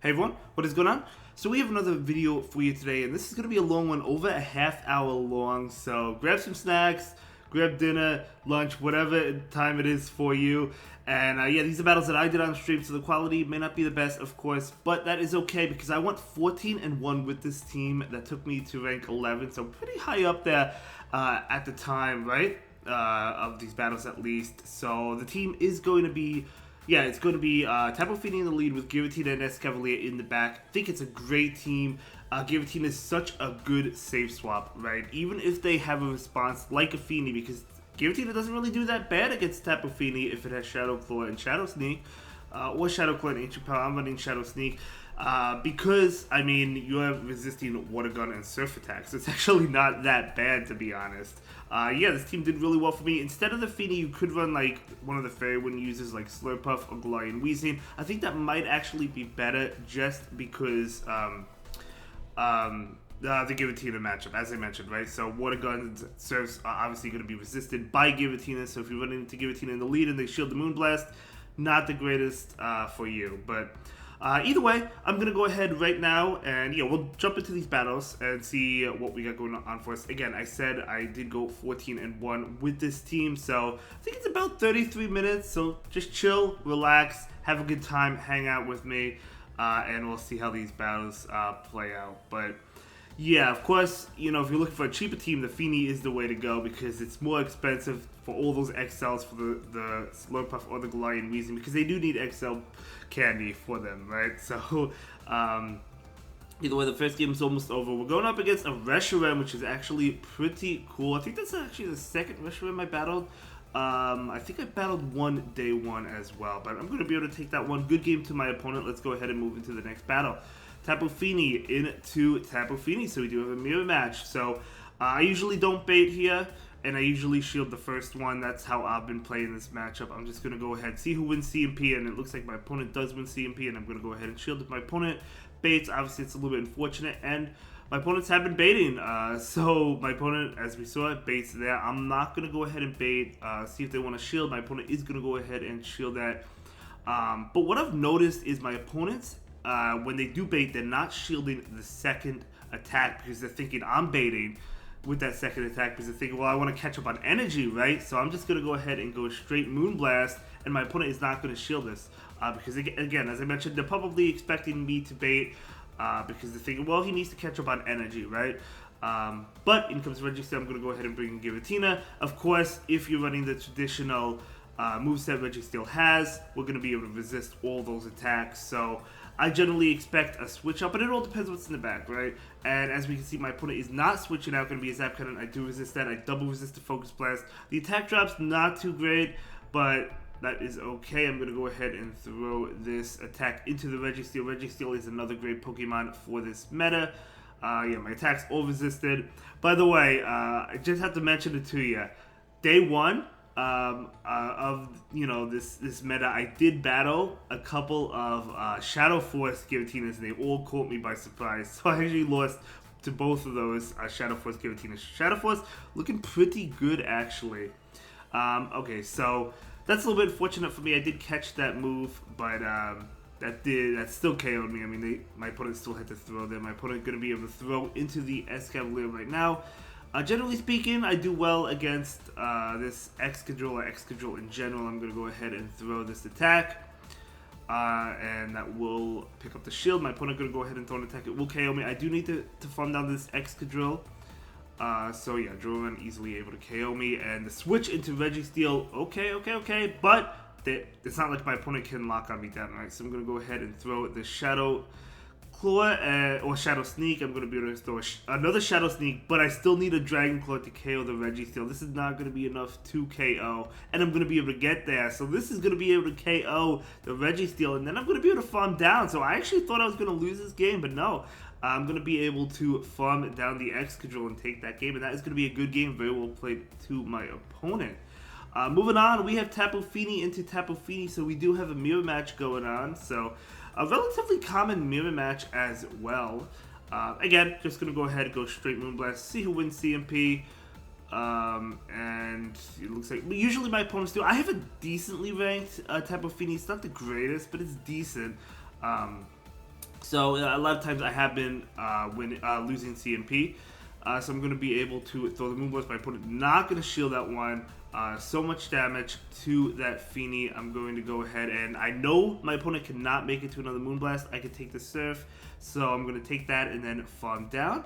Hey everyone, what is going on? So we have another video for you today, and this is going to be a long one, over a half-hour long, so grab some snacks, grab dinner, lunch, whatever time it is for you, and yeah, these are battles that I did on stream, so the quality may not be the best, of course, but that is okay, because I went 14-1 with this team that took me to rank 11, so pretty high up there at the time, right? Of these battles at least, so the team is going to be... Yeah, it's going to be Tapu Fini in the lead with Giratina and Escavalier in the back. I think it's a great team. Giratina is such a good save swap, right? Even if they have a response like a Fini, because Giratina doesn't really do that bad against Tapu Fini if it has Shadow Claw and Shadow Sneak. Or Shadow Claw and Ancient Power. I'm running Shadow Sneak. Because, I mean, you're resisting Water Gun and Surf attacks. It's actually not that bad, to be honest. Yeah, this team did really well for me. Instead of the Fini, you could run, like, one of the Fairy Wind users, like Slurpuff or Galarian Weezing. I think that might actually be better just because, the Giratina matchup, as I mentioned, right? So Water Gun serves are obviously going to be resisted by Giratina, so if you run into Giratina in the lead and they shield the Moonblast, not the greatest for you, but... either way, I'm going to go ahead right now and yeah, we'll jump into these battles and see what we got going on for us. Again, I said I did go 14-1 with this team, so I think it's about 33 minutes, so just chill, relax, have a good time, hang out with me, and we'll see how these battles play out. But yeah, of course, you know, if you're looking for a cheaper team, the Fini is the way to go because it's more expensive for all those XLs for the Slurpuff or the Galarian Weezing because they do need XL candy for them, right? So, either way, the first game is almost over. We're going up against a Reshiram, which is actually pretty cool. I think that's actually the second Reshiram I battled. I think I battled one day one as well, but I'm going to be able to take that one good game to my opponent. Let's go ahead and move into the next battle. Tapu Fini into Tapu Fini, so we do have a mirror match. So I usually don't bait here, and I usually shield the first one. That's how I've been playing this matchup. I'm just going to go ahead, see who wins CMP, and it looks like my opponent does win CMP, and I'm going to go ahead and shield if my opponent baits. Obviously, it's a little bit unfortunate, and my opponents have been baiting. So my opponent, as we saw, baits there. I'm not going to go ahead and bait, see if they want to shield. My opponent is going to go ahead and shield that. But what I've noticed is my opponents, when they do bait, they're not shielding the second attack because they're thinking I'm baiting with that second attack because they're thinking, well, I want to catch up on energy, right? So I'm just going to go ahead and go straight Moonblast, and my opponent is not going to shield this because, again, as I mentioned, they're probably expecting me to bait because they're thinking, well, he needs to catch up on energy, right? But in comes Registeel, I'm going to go ahead and bring in Giratina. Of course, if you're running the traditional moveset Registeel has, we're going to be able to resist all those attacks. So I generally expect a switch up, but it all depends what's in the back, right? And as we can see, my opponent is not switching out, going to be a Zap Cannon. I do resist that. I double resist the Focus Blast. The attack drop's not too great, but that is okay. I'm going to go ahead and throw this attack into the Registeel. Registeel is another great Pokemon for this meta. Yeah, my attack's all resisted. By the way, I just have to mention it to you. Day one of, you know, this meta, I did battle a couple of Shadow Force Giratinas, and they all caught me by surprise. So I actually lost to both of those Shadow Force Giratinas. Shadow Force looking pretty good, actually. Okay, so that's a little bit fortunate for me. I did catch that move, but that still KO'd me. I mean, my opponent still had to throw there. My opponent going to be able to throw into the Escavalier right now. Generally speaking, I do well against this Excadrill or Excadrill in general. I'm going to go ahead and throw this attack. And that will pick up the shield. My opponent going to go ahead and throw an attack. It will KO me. I do need to farm down this Excadrill. So yeah, Drovan easily able to KO me. And the switch into Registeel, okay. But it's not like my opponent can lock on me down, right? So I'm going to go ahead and throw the Shadow Claw or Shadow Sneak. I'm going to be able to throw another Shadow Sneak, but I still need a Dragon Claw to KO the Registeel. This is not going to be enough to KO, and I'm going to be able to get there. So this is going to be able to KO the Registeel, and then I'm going to be able to farm down. So I actually thought I was going to lose this game, but no. I'm going to be able to farm down the Excadrill and take that game, and that is going to be a good game. Very well played to my opponent. Moving on, we have Tapu Fini into Tapu Fini, so we do have a mirror match going on. So a relatively common mirror match as well. Again, just going to go ahead and go straight Moonblast, see who wins CMP. And it looks like usually my opponents do. I have a decently ranked Tapu Fini. It's not the greatest, but it's decent. So a lot of times I have been losing CMP. So I'm going to be able to throw the Moonblast. My opponent not going to shield that one. So much damage to that Feeny. I'm going to go ahead and I know my opponent cannot make it to another Moonblast. I can take the Surf. So I'm going to take that and then farm down.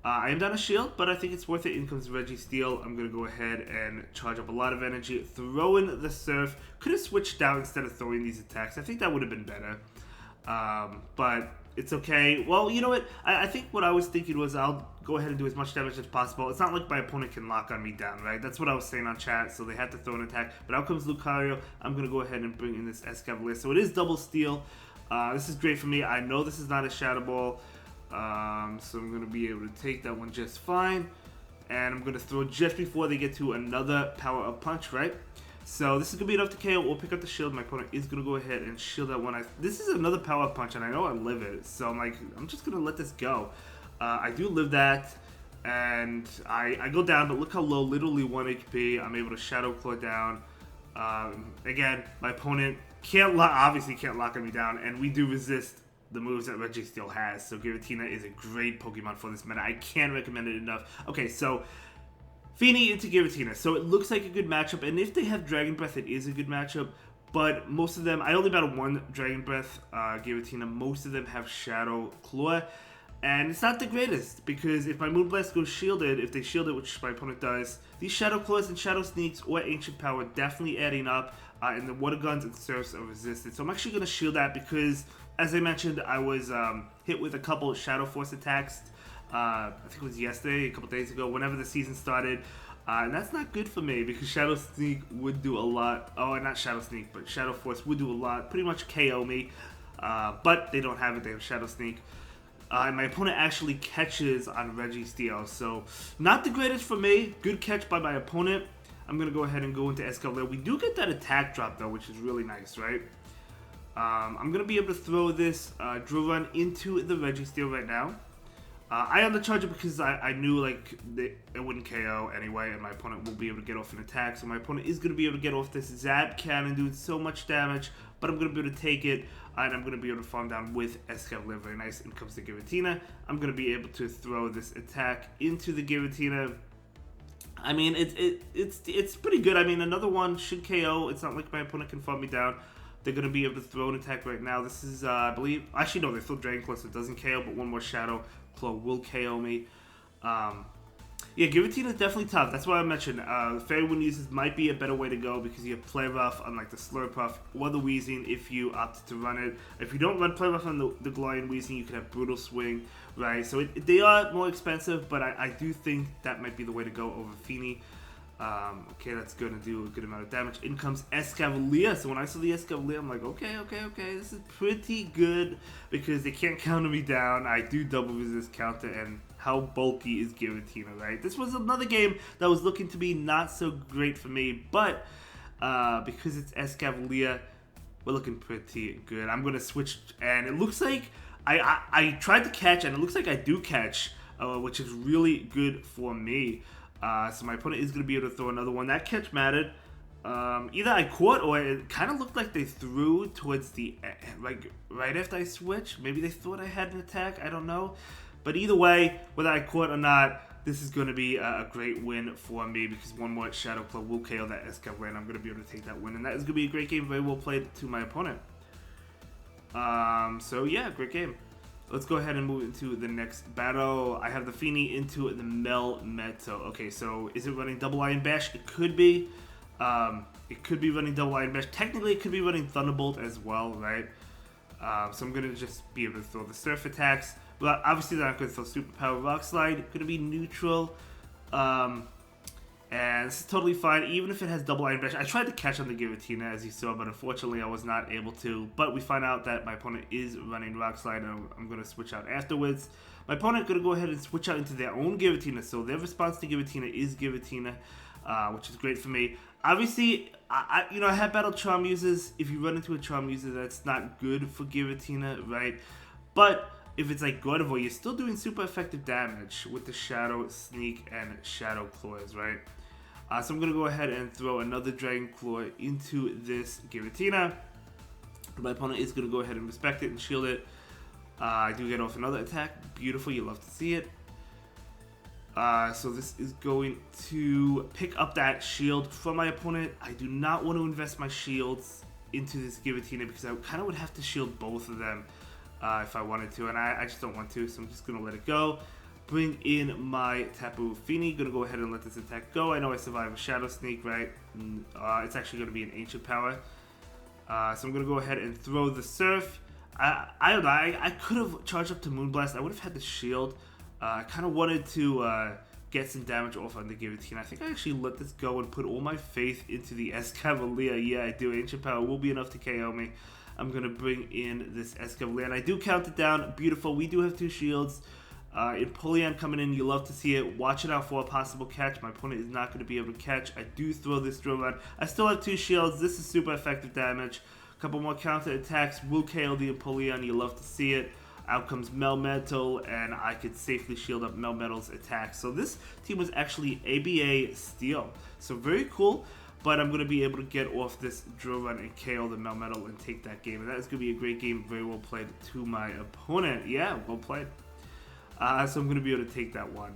I am down a shield, but I think it's worth it. In comes Registeel. I'm going to go ahead and charge up a lot of energy. Throw in the Surf. Could have switched out instead of throwing these attacks. I think that would have been better. But it's okay. Well, you know what? I think what I was thinking was I'll go ahead and do as much damage as possible. It's not like my opponent can lock on me down, right? That's what I was saying on chat, so they had to throw an attack. But out comes Lucario. I'm going to go ahead and bring in this Escavalier. So it is double steal. This is great for me. I know this is not a Shadow Ball. So I'm going to be able to take that one just fine. And I'm going to throw just before they get to another power-up punch, right? So this is going to be enough to KO. We'll pick up the shield. My opponent is going to go ahead and shield that one. This is another power-up punch, and I know I live it. So I'm like, I'm just going to let this go. I do live that, and I go down, but look how low, literally 1 HP. I'm able to Shadow Claw down. Again, my opponent obviously can't lock me down, and we do resist the moves that Registeel has. So Giratina is a great Pokemon for this meta. I can't recommend it enough. Okay, so Feeny into Giratina. So it looks like a good matchup, and if they have Dragon Breath, it is a good matchup. But most of them, I only battle one Dragon Breath Giratina. Most of them have Shadow Claw. And it's not the greatest, because if my Moonblast goes shielded, if they shield it, which my opponent does, these Shadow Claws and Shadow Sneaks or Ancient Power definitely adding up, and the Water Guns and Surfs are resisted. So I'm actually going to shield that because, as I mentioned, I was hit with a couple of Shadow Force attacks, I think it was yesterday, a couple days ago, whenever the season started. And that's not good for me, because Shadow Sneak would do a lot. Oh, not Shadow Sneak, but Shadow Force would do a lot, pretty much KO me. But they don't have it, they have Shadow Sneak. And my opponent actually catches on Registeel, so not the greatest for me. Good catch by my opponent. I'm going to go ahead and go into Escavalier. We do get that attack drop, though, which is really nice, right? I'm going to be able to throw this Drill Run into the Registeel right now. I am the charger because I knew like it wouldn't KO anyway, and my opponent will be able to get off an attack. So my opponent is going to be able to get off this Zap Cannon doing so much damage, but I'm going to be able to take it, and I'm going to be able to farm down with Escavalier. Very nice. In comes the Giratina. I'm going to be able to throw this attack into the Giratina. I mean, it's pretty good. I mean, another one should KO. It's not like my opponent can farm me down. They're going to be able to throw an attack right now. This is, I believe, actually no, they throw Dragon Claw, so it doesn't KO, but one more Shadow Claw will KO me. Yeah, Giratina is definitely tough. That's why I mentioned Fairy Wind uses might be a better way to go, because you have Play Rough, unlike the Slurpuff or the Weezing if you opt to run it. If you don't run Play Rough on the Glorian Weezing, you can have Brutal Swing, right? So they are more expensive, but I do think that might be the way to go over Feeny. Okay, that's going to do a good amount of damage. In comes Escavalier. So when I saw the Escavalier, I'm like, okay, this is pretty good, because they can't counter me down. I do double resist counter, and how bulky is Giratina, right? This was another game that was looking to be not so great for me, but because it's Escavalier, we're looking pretty good. I'm going to switch, and it looks like I tried to catch, and it looks like I do catch, which is really good for me. So my opponent is going to be able to throw another one. That catch mattered. Either I caught, or it kind of looked like they threw towards the like right after I switched. Maybe they thought I had an attack. I don't know. But either way, whether I caught or not, this is going to be a great win for me, because one more Shadow Claw will KO that Escavalier, and I'm going to be able to take that win. And that is going to be a great game. Very well played to my opponent. So yeah, great game. Let's go ahead and move into the next battle. I have the Feeny into the Melmetal. Okay, so is it running Double Iron Bash? It could be. It could be running Double Iron Bash. Technically, it could be running Thunderbolt as well, right? So I'm going to just be able to throw the Surf attacks. But obviously, they're not going to throw Super Power Rock Slide. Going to be neutral. And this is totally fine, even if it has Double Iron Bash. I tried to catch on the Giratina, as you saw, but unfortunately I was not able to. But we find out that my opponent is running Rock Slide, and I'm going to switch out afterwards. My opponent going to go ahead and switch out into their own Giratina, so their response to Giratina is Giratina, which is great for me. Obviously, I have Battle Charm users. If you run into a Charm user, that's not good for Giratina, right? But if it's like Gardevoir, you're still doing super effective damage with the Shadow Sneak and Shadow Claws, right? So I'm going to go ahead and throw another Dragon Claw into this Giratina. My opponent is going to go ahead and respect it and shield it. I do get off another attack. Beautiful, you love to see it. So this is going to pick up that shield from my opponent. I do not want to invest my shields into this Giratina because I kind of would have to shield both of them if I wanted to, and I just don't want to, so I'm just going to let it go. Bring in my Tapu Fini. Going to go ahead and let this attack go. I know I survived a Shadow Sneak, right? It's actually going to be an Ancient Power. So I'm going to go ahead and throw the Surf. I don't know. I could have charged up to Moonblast. I would have had the shield. I kind of wanted to get some damage off on the Giratina. I think I actually let this go and put all my faith into the Escavalier. Yeah, I do. Ancient Power will be enough to KO me. I'm going to bring in this Escavalier. And I do count it down. Beautiful. We do have 2 shields. Empoleon coming in, you love to see it. Watch it out for a possible catch. My opponent is not going to be able to catch. I do throw this drill run. I still have 2 shields. This is super effective damage. A couple more counter attacks will KO the Empoleon. You love to see it. Out comes Melmetal, and I could safely shield up Melmetal's attack. So this team was actually ABA Steel. So very cool. But I'm going to be able to get off this drill run and KO the Melmetal and take that game. And that is going to be a great game. Very well played to my opponent. Yeah, well played. So I'm going to be able to take that one.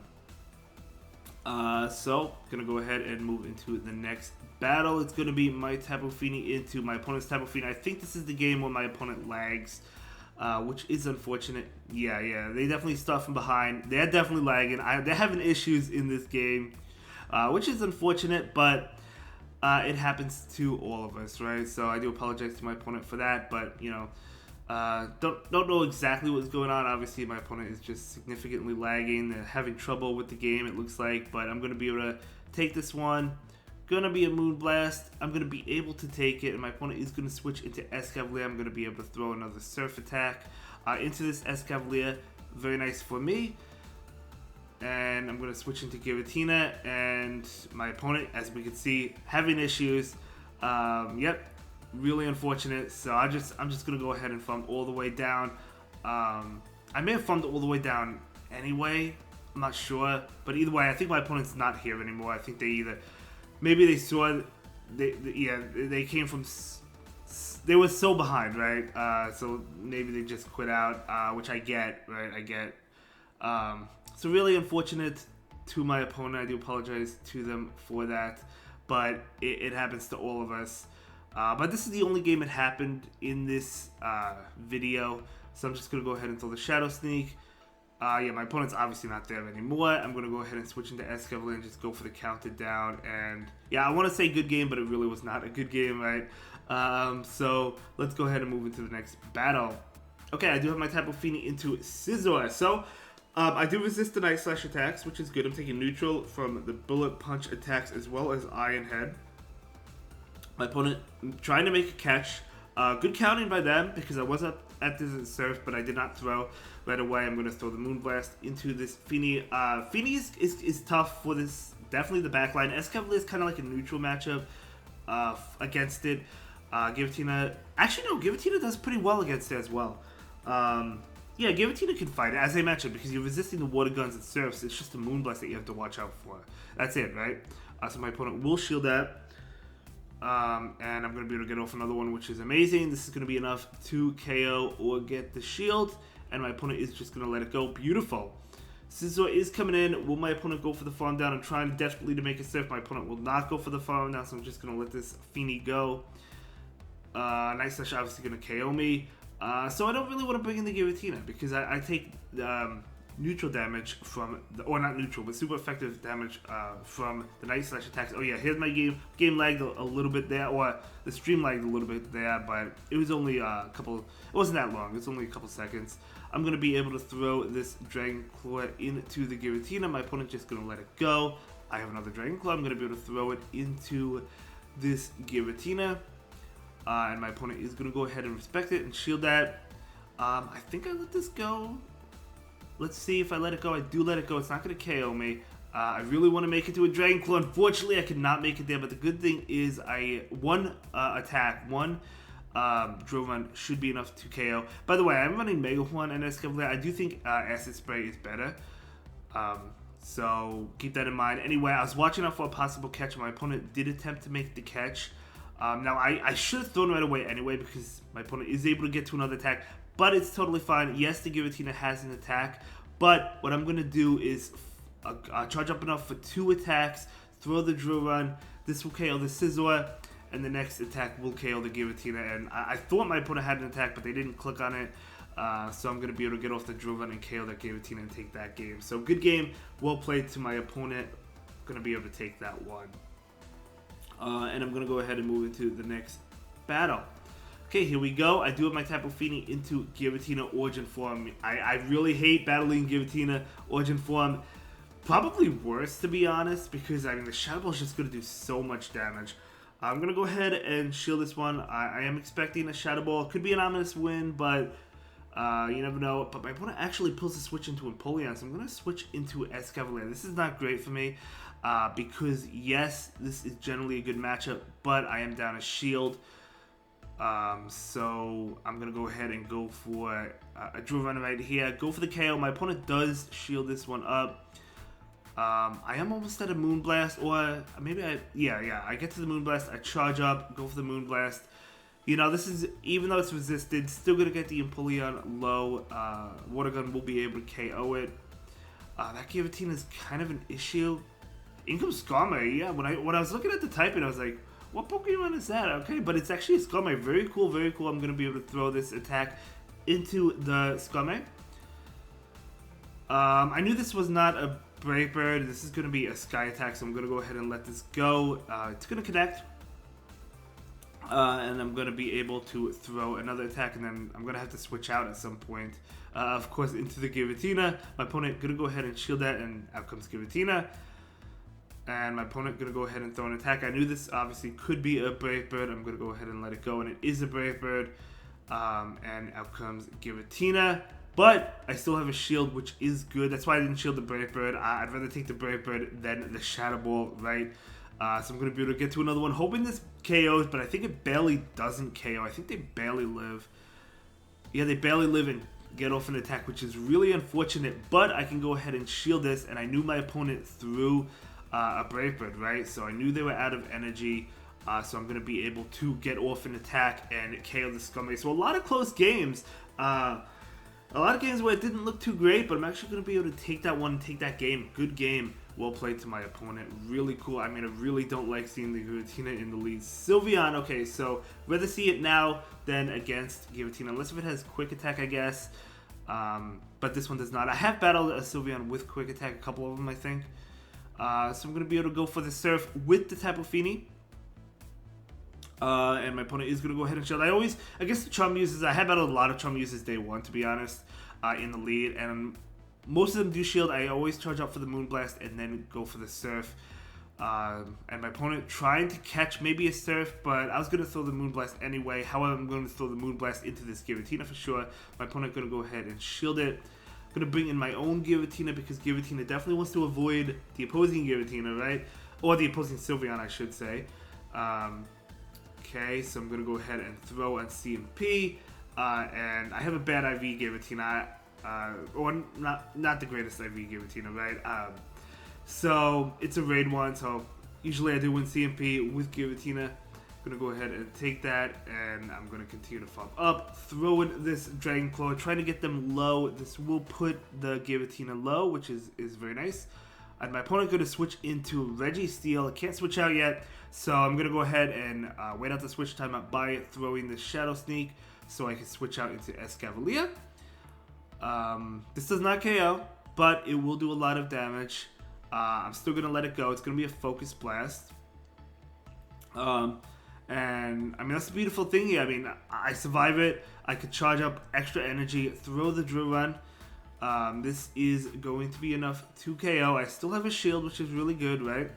So, going to go ahead and move into the next battle. It's going to be my Tapu Fini into my opponent's Tapu Fini. I think this is the game where my opponent lags, which is unfortunate. Yeah, they definitely start from behind. They're definitely lagging. They're having issues in this game, which is unfortunate, but it happens to all of us, right? So I do apologize to my opponent for that, but, you know, don't know exactly what's going on. Obviously, my opponent is just significantly lagging. They're having trouble with the game, it looks like. But I'm going to be able to take this one. Going to be a Moonblast. I'm going to be able to take it. And my opponent is going to switch into Escavalier. I'm going to be able to throw another Surf attack into this Escavalier. Very nice for me. And I'm going to switch into Giratina. And my opponent, as we can see, having issues. Yep. Really unfortunate, so I'm just gonna go ahead and farm all the way down. I may have farmed all the way down anyway. I'm not sure, but either way, I think my opponent's not here anymore. I think maybe they saw, they came from, they were so behind, right? So maybe they just quit out, which I get, right? I get. So really unfortunate to my opponent. I do apologize to them for that, but it happens to all of us. But this is the only game that happened in this video, so I'm just going to go ahead and throw the Shadow Sneak. Yeah, my opponent's obviously not there anymore. I'm going to go ahead and switch into Escavalier and just go for the counter down. And yeah, I want to say good game, but it really was not a good game, right? So let's go ahead and move into the next battle. Okay, I do have my Tapu Fini into Scizor. So I do resist the Night Slash attacks, which is good. I'm taking neutral from the Bullet Punch attacks as well as Iron Head. My opponent trying to make a catch. Good counting by them because I was up at the Surf, but I did not throw right away. I'm going to throw the Moonblast into this Fini. Fini is tough for this, definitely the backline. Escavalier is kind of like a neutral matchup against it. Giratina, actually no, Giratina does pretty well against it as well. Yeah, Giratina can fight it, as I mentioned, because you're resisting the Water Guns and Surfs. It's just the Moonblast that you have to watch out for. That's it, right? So my opponent will shield that. And I'm going to be able to get off another one, which is amazing. This is going to be enough to KO or get the shield. And my opponent is just going to let it go. Beautiful. Scizor is coming in. Will my opponent go for the farm down? I'm trying desperately to make a Surf. My opponent will not go for the farm down, so I'm just going to let this Fini go. Night Slash obviously going to KO me. So I don't really want to bring in the Giratina because I take neutral damage from, or not neutral, but super effective damage from the Night Slash attacks. Oh yeah, here's my game. Game lagged a little bit there, or the stream lagged a little bit there, but it was only a couple, it wasn't that long, it's only a couple seconds. I'm going to be able to throw this Dragon Claw into the Giratina. My opponent's just going to let it go. I have another Dragon Claw. I'm going to be able to throw it into this Giratina. And my opponent is going to go ahead and respect it and shield that. I think I let this go. Let's see if I let it go. I do let it go. It's not going to KO me. I really want to make it to a Dragon Claw. Unfortunately, I could not make it there. But the good thing is one attack, one drill run should be enough to KO. By the way, I'm running Mega Horn and Escavalier. I do think Acid Spray is better. So keep that in mind. Anyway, I was watching out for a possible catch. My opponent did attempt to make the catch. Now, I should have thrown right away anyway because my opponent is able to get to another attack. but it's totally fine. Yes, the Giratina has an attack, but what I'm going to do is charge up enough for 2 attacks, throw the Drill Run. This will KO the Scizor, and the next attack will KO the Giratina. And I thought my opponent had an attack, but they didn't click on it. So I'm going to be able to get off the Drill Run and KO that Giratina and take that game. So good game, well played to my opponent. Going to be able to take that one. And I'm going to go ahead and move into the next battle. Okay, here we go. I do have my Tapu Fini into Giratina Origin form. I really hate battling Giratina Origin form. Probably worse, to be honest, because I mean the Shadow Ball is just going to do so much damage. I'm going to go ahead and shield this one. I am expecting a Shadow Ball. Could be an ominous win, but you never know. But my opponent actually pulls a switch into Empoleon, so I'm going to switch into Escavalier. This is not great for me because, yes, this is generally a good matchup, but I am down a shield. So I'm going to go ahead and go for a Drill Run right here. Go for the KO. My opponent does shield this one up. I am almost at a Moonblast, or maybe I get to the Moonblast, I charge up, go for the Moonblast. You know, this is, even though it's resisted, still going to get the Empoleon low. Water Gun will be able to KO it. That Giratina is kind of an issue. In comes Skarmory, yeah, when I was looking at the typing, I was like, what Pokemon is that? Okay, but it's actually a Skarmory. Very cool, very cool. I'm going to be able to throw this attack into the Skarmory. I knew this was not a Brave Bird. This is going to be a Sky Attack, so I'm going to go ahead and let this go. It's going to connect. And I'm going to be able to throw another attack, and then I'm going to have to switch out at some point. Of course, into the Giratina. My opponent going to go ahead and shield that, and out comes Giratina. And my opponent going to go ahead and throw an attack. I knew this obviously could be a Brave Bird. I'm going to go ahead and let it go, and it is a Brave Bird. And out comes Giratina. But I still have a shield, which is good. That's why I didn't shield the Brave Bird. I'd rather take the Brave Bird than the Shadow Ball, right? So I'm going to be able to get to another one. Hoping this KOs, but I think it barely doesn't KO. I think they barely live. Yeah, they barely live and get off an attack, which is really unfortunate. But I can go ahead and shield this, and I knew my opponent threw a Brave Bird, right? So I knew they were out of energy. So I'm going to be able to get off an attack and KO the Skarmory. So a lot of close games. A lot of games where it didn't look too great, but I'm actually going to be able to take that one, take that game. Good game. Well played to my opponent. Really cool. I mean, I really don't like seeing the Giratina in the lead. Sylveon, okay, so rather see it now than against Giratina, unless if it has Quick Attack, I guess. But this one does not. I have battled a Sylveon with Quick Attack, a couple of them, I think. So I'm going to be able to go for the Surf with the Tapu Fini. And my opponent is going to go ahead and shield. I guess the Charm Uses, I have battled a lot of Charm Uses day one, to be honest, in the lead. And most of them do shield. I always charge up for the Moonblast and then go for the Surf. And my opponent trying to catch maybe a Surf, but I was going to throw the Moonblast anyway. However, I'm going to throw the Moonblast into this Giratina for sure. My opponent going to go ahead and shield it. I'm going to bring in my own Giratina because Giratina definitely wants to avoid the opposing Giratina, right? Or the opposing Sylveon, I should say. Okay, so I'm going to go ahead and throw on CMP. And I have a bad IV Giratina. Or not the greatest IV Giratina, right? So it's a raid one, so usually I do win CMP with Giratina. I'm going to go ahead and take that, and I'm going to continue to farm up. Throw in this Dragon Claw, trying to get them low. This will put the Giratina low, which is very nice. And my opponent going to switch into Registeel. I can't switch out yet, so I'm going to go ahead and wait out the switch time up by throwing the Shadow Sneak so I can switch out into Escavalier. This does not KO, but it will do a lot of damage. I'm still going to let it go. It's going to be a Focus Blast. And, I mean, that's the beautiful thing here. I mean, I survive it. I could charge up extra energy, throw the Drill Run. This is going to be enough to KO. I still have a shield, which is really good, right?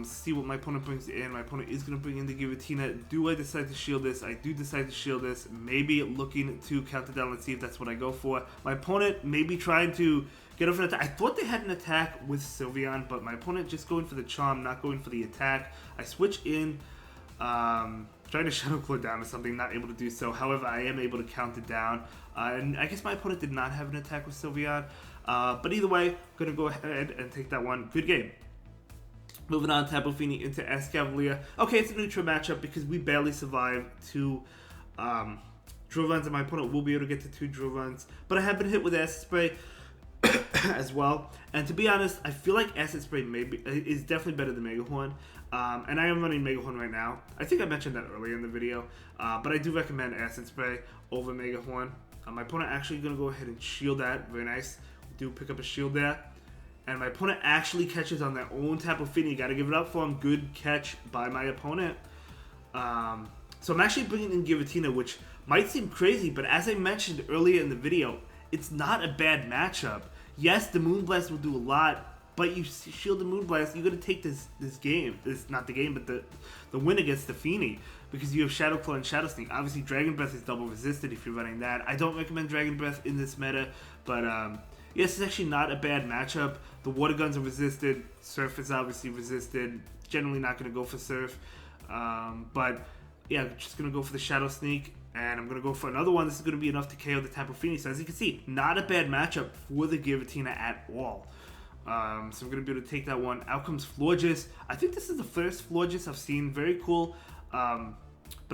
See what my opponent brings in. My opponent is going to bring in the Giratina. Do I decide to shield this? I do decide to shield this. Maybe looking to counter down. Let's see if that's what I go for. My opponent may be trying to get off an attack. I thought they had an attack with Sylveon, but my opponent just going for the Charm, not going for the attack. I switch in, trying to Shadow Claw down or something, not able to do so. However, I am able to count it down. And I guess my opponent did not have an attack with Sylveon. But either way, I'm going to go ahead and take that one. Good game. Moving on, Tapu Fini into Escavalier. Okay, it's a neutral matchup because we barely survived to drill runs, and my opponent will be able to get to 2 drill runs. But I have been hit with Acid Spray as well. And to be honest, I feel like Acid Spray is definitely better than Mega Horn. And I am running Mega Horn right now. I think I mentioned that earlier in the video. But I do recommend Acid Spray over Mega Horn. My opponent actually going to go ahead and shield that. Very nice. We do pick up a shield there. And my opponent actually catches on their own Tapu Fini. Got to give it up for him. Good catch by my opponent. So I'm actually bringing in Giratina, which might seem crazy, but as I mentioned earlier in the video, it's not a bad matchup. Yes, the Moonblast will do a lot, but you shield the Moonblast, you're going to take this game. This not the game, but the win against the Fini, because you have Shadow Claw and Shadow Sneak. Obviously, Dragon Breath is double resisted if you're running that. I don't recommend Dragon Breath in this meta, but yes, it's actually not a bad matchup. The Water Guns are resisted. Surf is obviously resisted. Generally not going to go for Surf. But yeah, just going to go for the Shadow Sneak. And I'm going to go for another one. This is going to be enough to KO the Tapu Fini. So as you can see, not a bad matchup for the Giratina at all. So I'm going to be able to take that one. Out comes Florges. I think this is the first Florges I've seen. Very cool. But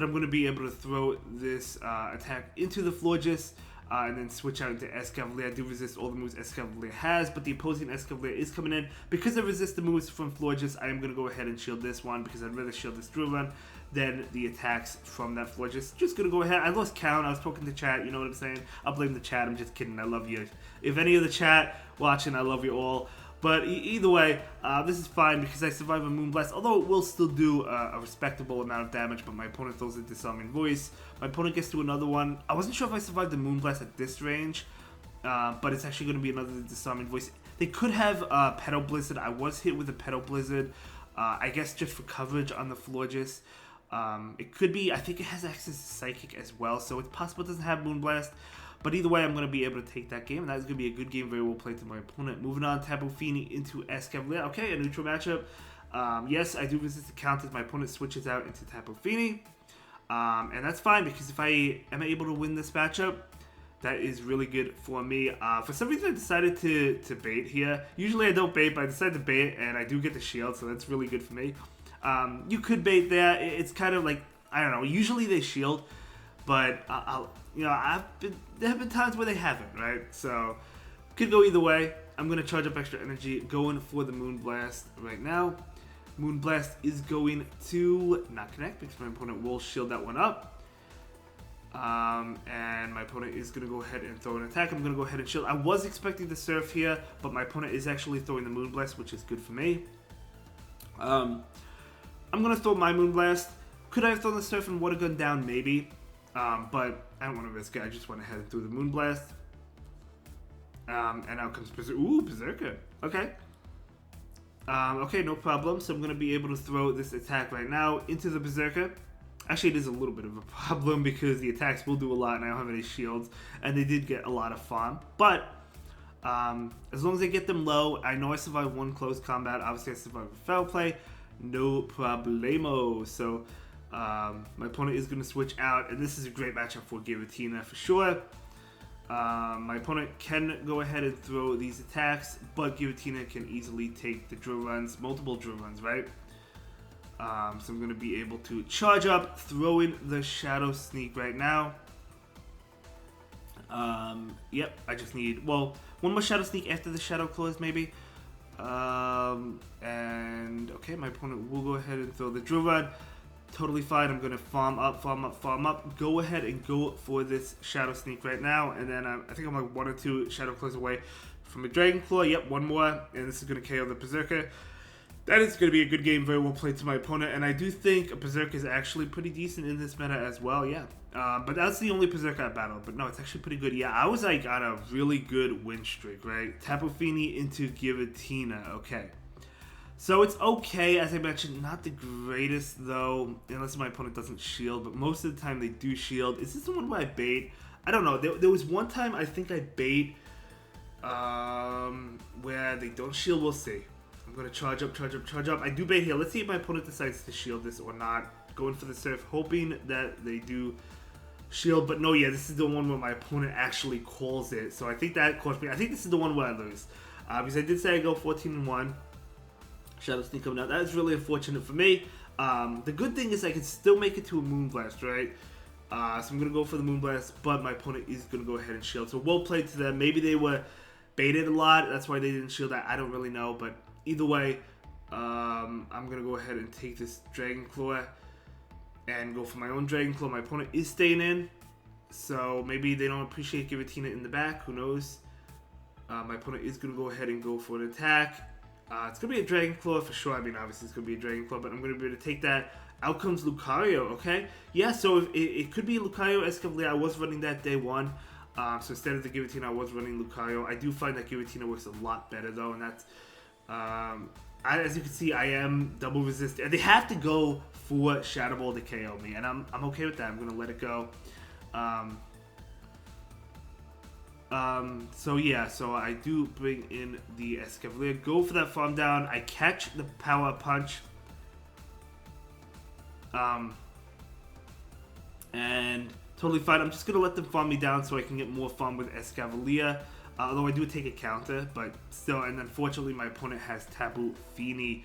I'm going to be able to throw this attack into the Florges. And then switch out into Escavalier. I do resist all the moves Escavalier has, but the opposing Escavalier is coming in. Because I resist the moves from Florges, I am going to go ahead and shield this one, because I'd rather shield this drill run than the attacks from that Florges. Just going to go ahead. I lost count. I was talking to chat. You know what I'm saying? I'll blame the chat. I'm just kidding. I love you. If any of the chat watching, I love you all. But either way, this is fine because I survive a Moonblast, although it will still do a respectable amount of damage, but my opponent throws a Disarming Voice. My opponent gets to another one. I wasn't sure if I survived the Moonblast at this range, but it's actually going to be another Disarming Voice. They could have Petal Blizzard. I was hit with a Petal Blizzard, I guess just for coverage on the Florges. It could be, I think it has access to Psychic as well, so it's possible it doesn't have Moonblast. But either way, I'm going to be able to take that game, and that is going to be a good game, very well played to my opponent. Moving on, Tapu Fini into Escavalier. Okay, a neutral matchup. Yes, I do resist the counters. My opponent switches out into Tapu Fini. And that's fine, because if I am able to win this matchup, that is really good for me. For some reason, I decided to bait here. Usually I don't bait, but I decided to bait, and I do get the shield, so that's really good for me. You could bait there. It's kind of like, I don't know, usually they shield, but there have been times where they haven't, right? So, could go either way. I'm going to charge up extra energy, going for the Moonblast right now. Moonblast is going to not connect because my opponent will shield that one up. And my opponent is going to go ahead and throw an attack. I'm going to go ahead and shield. I was expecting the Surf here, but my opponent is actually throwing the Moonblast, which is good for me. I'm going to throw my Moonblast. Could I have thrown the Surf and Water Gun down? Maybe. But I don't want to risk it. I just went ahead and threw the Moonblast. And out comes Berserker. Ooh, Berserker. Okay. Okay, no problem. So I'm going to be able to throw this attack right now into the Berserker. Actually, it is a little bit of a problem because the attacks will do a lot and I don't have any shields. And they did get a lot of farm. But as long as I get them low, I know I survived one close combat. Obviously, I survived a foul play. No problemo. So my opponent is going to switch out. And this is a great matchup for Giratina for sure. My opponent can go ahead and throw these attacks, but Giratina can easily take the drill runs, multiple drill runs, right? So I'm going to be able to charge up, throw in the Shadow Sneak right now. Yep, I just need, well, one more Shadow Sneak after the Shadow Claws, maybe. And, okay, my opponent will go ahead and throw the drill run. Totally fine. I'm going to farm up. Go ahead and go for this Shadow Sneak right now. And then I think I'm like 1 or 2 Shadow Claws away from a Dragon Claw. Yep, one more. And this is going to KO the Berserker. That is going to be a good game. Very well played to my opponent. And I do think a Berserker is actually pretty decent in this meta as well. Yeah. But that's the only Berserker I battled. But no, it's actually pretty good. Yeah, I was like on a really good win streak, right? Tapu Fini into Giratina. Okay. So it's okay, as I mentioned, not the greatest though, unless my opponent doesn't shield, but most of the time they do shield. Is this the one where I bait? I don't know. There was one time I think I bait where they don't shield. We'll see. I'm going to charge up. I do bait here. Let's see if my opponent decides to shield this or not. Going for the Surf, hoping that they do shield. But no, yeah, this is the one where my opponent actually calls it. So I think that cost me. I think this is the one where I lose. Because I did say I go 14-1. Shadow Sneak coming out. That is really unfortunate for me. The good thing is I can still make it to a Moonblast, right? So I'm going to go for the Moonblast, but my opponent is going to go ahead and shield. So well played to them. Maybe they were baited a lot. That's why they didn't shield that. I don't really know. But either way, I'm going to go ahead and take this Dragon Claw and go for my own Dragon Claw. My opponent is staying in. So maybe they don't appreciate Giratina in the back. Who knows? My opponent is going to go ahead and go for an attack. It's going to be a Dragon Claw for sure. I mean, obviously it's going to be a Dragon Claw, but I'm going to be able to take that. Out comes Lucario, okay? Yeah, so it could be Lucario Escavalier. I was running that day one. So instead of the Giratina, I was running Lucario. I do find that Giratina works a lot better, though, and that's... as you can see, I am double resistant. They have to go for Shadow Ball to KO me, and I'm okay with that. I'm going to let it go. So yeah, so I do bring in the Escavalier, go for that farm down, I catch the Power Punch, and totally fine. I'm just gonna let them farm me down so I can get more farm with Escavalier, although I do take a counter, but still. And then fortunately my opponent has Tapu Fini,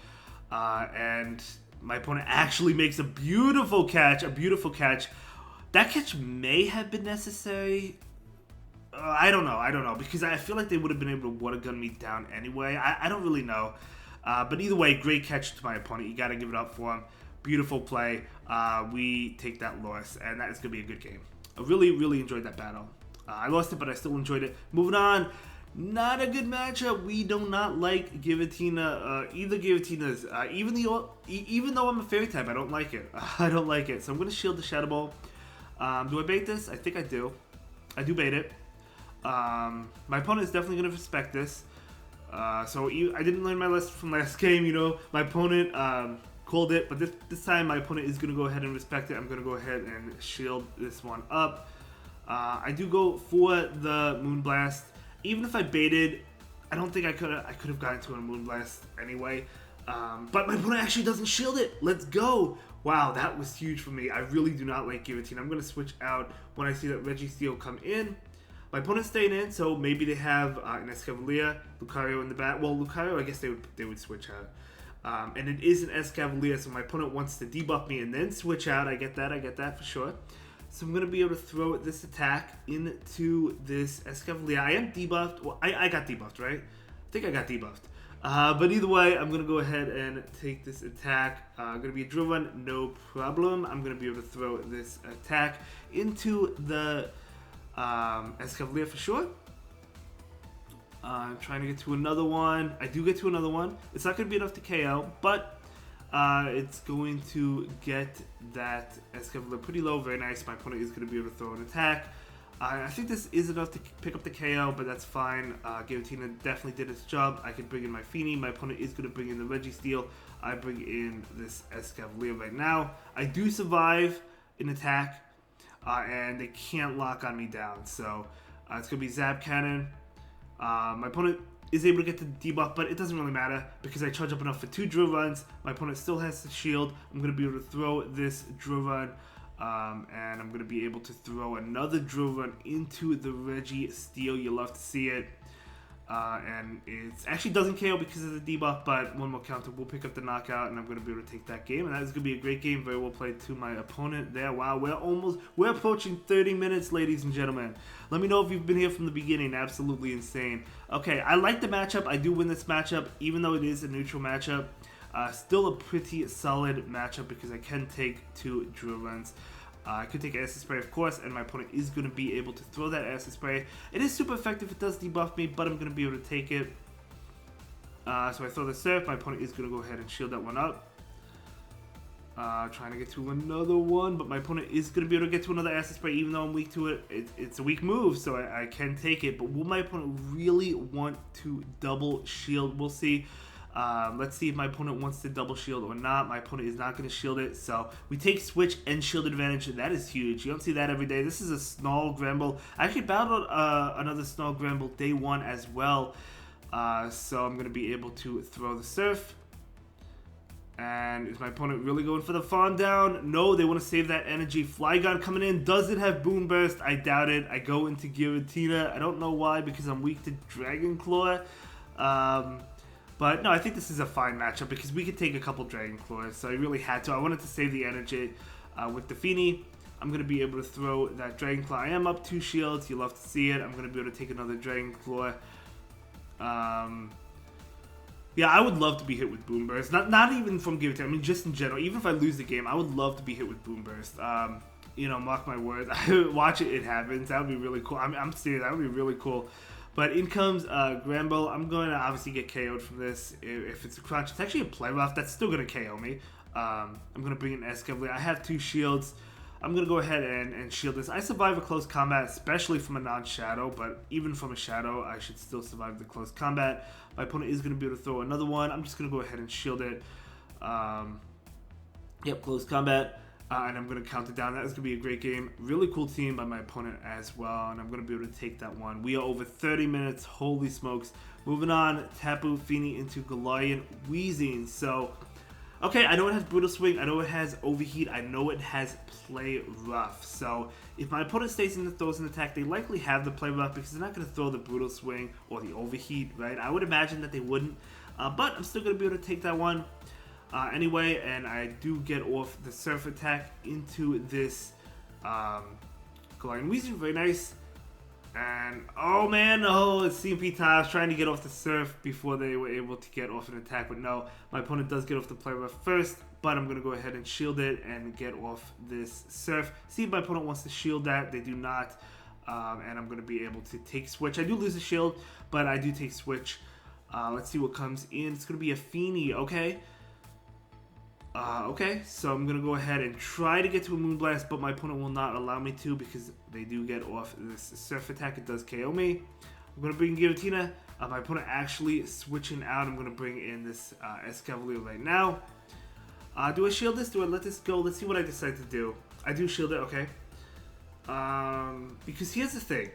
and my opponent actually makes a beautiful catch, That catch may have been necessary. I don't know, because I feel like they would have been able to water gun me down anyway. I don't really know. But either way, great catch to my opponent. You got to give it up for him. Beautiful play. We take that loss, and that is going to be a good game. I really, really enjoyed that battle. I lost it, but I still enjoyed it. Moving on. Not a good matchup. We do not like Giratina, either Giratinas. Even though I'm a Fairy type, I don't like it. I don't like it. So I'm going to shield the Shadow Ball. Do I bait this? I think I do. I do bait it. My opponent is definitely going to respect this. So I didn't learn my lesson from last game, you know. My opponent called it, but this time my opponent is going to go ahead and respect it. I'm going to go ahead and shield this one up. I do go for the Moonblast. Even if I baited, I don't think I could have gotten to a Moonblast anyway. But my opponent actually doesn't shield it. Let's go. Wow, that was huge for me. I really do not like Giratina. I'm going to switch out when I see that Registeel come in. My opponent's staying in, so maybe they have an Escavalier, Lucario in the back. Well, Lucario, I guess they would switch out. And it is an Escavalier, so my opponent wants to debuff me and then switch out. I get that for sure. So I'm going to be able to throw this attack into this Escavalier. I am debuffed. Well, I got debuffed, right? I think I got debuffed. But either way, I'm going to go ahead and take this attack. Going to be a drill run, no problem. I'm going to be able to throw this attack into the Escavalier for sure. I'm trying to get to another one. I do get to another one. It's not going to be enough to KO, but it's going to get that Escavalier pretty low. Very nice. My opponent is going to be able to throw an attack. I think this is enough to pick up the KO, but that's fine. Giratina definitely did its job. I can bring in my Fini. My opponent is going to bring in the Registeel. I bring in this Escavalier right now. I do survive an attack, and they can't lock on me down. So it's going to be Zap Cannon. My opponent is able to get the debuff, but it doesn't really matter because I charge up enough for 2 drill runs. My opponent still has the shield. I'm going to be able to throw this drill run. And I'm going to be able to throw another drill run into the Registeel. You love to see it. And it actually doesn't KO because of the debuff, but one more counter will pick up the knockout, and I'm going to be able to take that game. And that is going to be a great game. Very well played to my opponent there. Wow, we're approaching 30 minutes, ladies and gentlemen. Let me know if you've been here from the beginning. Absolutely insane. Okay, I like the matchup. I do win this matchup, even though it is a neutral matchup. Still a pretty solid matchup because I can take 2 drill runs. I could take Acid Spray, of course, and my opponent is going to be able to throw that Acid Spray. It is super effective. It does debuff me, but I'm going to be able to take it. So I throw the Surf. My opponent is going to go ahead and shield that one up. Trying to get to another one, but my opponent is going to be able to get to another Acid Spray, even though I'm weak to it. It's a weak move, so I can take it. But will my opponent really want to double shield? We'll see. Let's see if my opponent wants to double shield or not. My opponent is not going to shield it, so we take switch and shield advantage. That is huge. You don't see that every day. This is a Snarl Granbull. I actually battled another Snarl Granbull day 1 as well, so I'm going to be able to throw the Surf. And is my opponent really going for the farm down? No, they want to save that energy. Flygon coming in. Does it have Boom Burst? I doubt it. I go into Giratina. I don't know why, because I'm weak to Dragon Claw. But no, I think this is a fine matchup because we could take a couple Dragon Claws, so I really had to. I wanted to save the energy with the Fini. I'm going to be able to throw that Dragon Claw. I am up 2 shields. You love to see it. I'm going to be able to take another Dragon Claw. Yeah, I would love to be hit with Boom Burst. Not even from Giratina. I mean, just in general. Even if I lose the game, I would love to be hit with Boom Burst. You know, mark my words. Watch it. It happens. That would be really cool. I'm serious. That would be really cool. But in comes Granbull. I'm going to obviously get KO'd from this. If it's a crunch, it's actually a play rough. That's still going to KO me. I'm going to bring in Escavalier. I have 2 shields. I'm going to go ahead and shield this. I survive a close combat, especially from a non-shadow, but even from a shadow, I should still survive the close combat. My opponent is going to be able to throw another one. I'm just going to go ahead and shield it. Yep, close combat. And I'm going to count it down. That is going to be a great game. Really cool team by my opponent as well, and I'm going to be able to take that one. We are over 30 minutes. Holy smokes. Moving on, Tapu Fini into Galarian Weezing. So... okay, I know it has Brutal Swing, I know it has Overheat, I know it has Play Rough. So, if my opponent stays in the throws and attack, they likely have the Play Rough because they're not going to throw the Brutal Swing or the Overheat, right? I would imagine that they wouldn't, but I'm still going to be able to take that one anyway, and I do get off the Surf attack into this Galarian Weezing, very nice. And, oh man, it's CMP time. I was trying to get off the Surf before they were able to get off an attack, but no, my opponent does get off the Play Rough first, but I'm going to go ahead and shield it and get off this Surf. See if my opponent wants to shield that. They do not, and I'm going to be able to take Switch. I do lose a shield, but I do take Switch. Let's see what comes in. It's going to be a Fini, okay? Okay, so I'm going to go ahead and try to get to a Moonblast, but my opponent will not allow me to because they do get off this Surf attack. It does KO me. I'm going to bring Giratina. My opponent actually switching out. I'm going to bring in this Escavalier right now. Do I shield this? Do I let this go? Let's see what I decide to do. I do shield it, okay. Because here's the thing.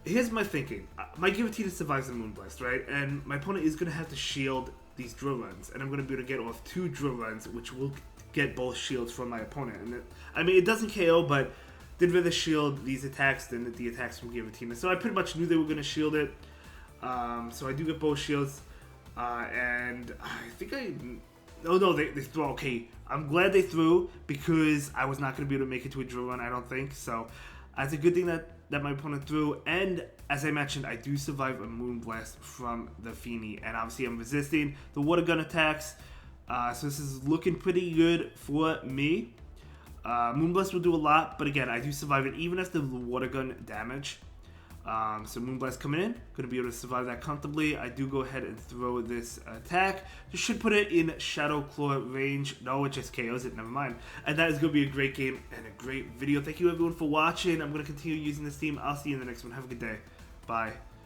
Here's my thinking. My Giratina survives the Moonblast, right? And my opponent is going to have to shield these drill runs, and I'm going to be able to get off 2 drill runs, which will get both shields from my opponent. And I mean, it doesn't KO, but did rather shield these attacks than the attacks from Giratina. So I pretty much knew they were going to shield it. So I do get both shields, and I think oh no, they threw. Okay, I'm glad they threw because I was not going to be able to make it to a drill run. I don't think so. That's a good thing that my opponent threw, and as I mentioned, I do survive a Moonblast from the Fini, and obviously I'm resisting the Water Gun attacks, so this is looking pretty good for me. Moonblast will do a lot, but again, I do survive it even after the Water Gun damage. So Moonblast coming in, going to be able to survive that comfortably. I do go ahead and throw this attack. Just should put it in Shadow Claw range. No, it just KOs it, never mind. And that is going to be a great game and a great video. Thank you everyone for watching. I'm going to continue using this team. I'll see you in the next one. Have a good day. Bye.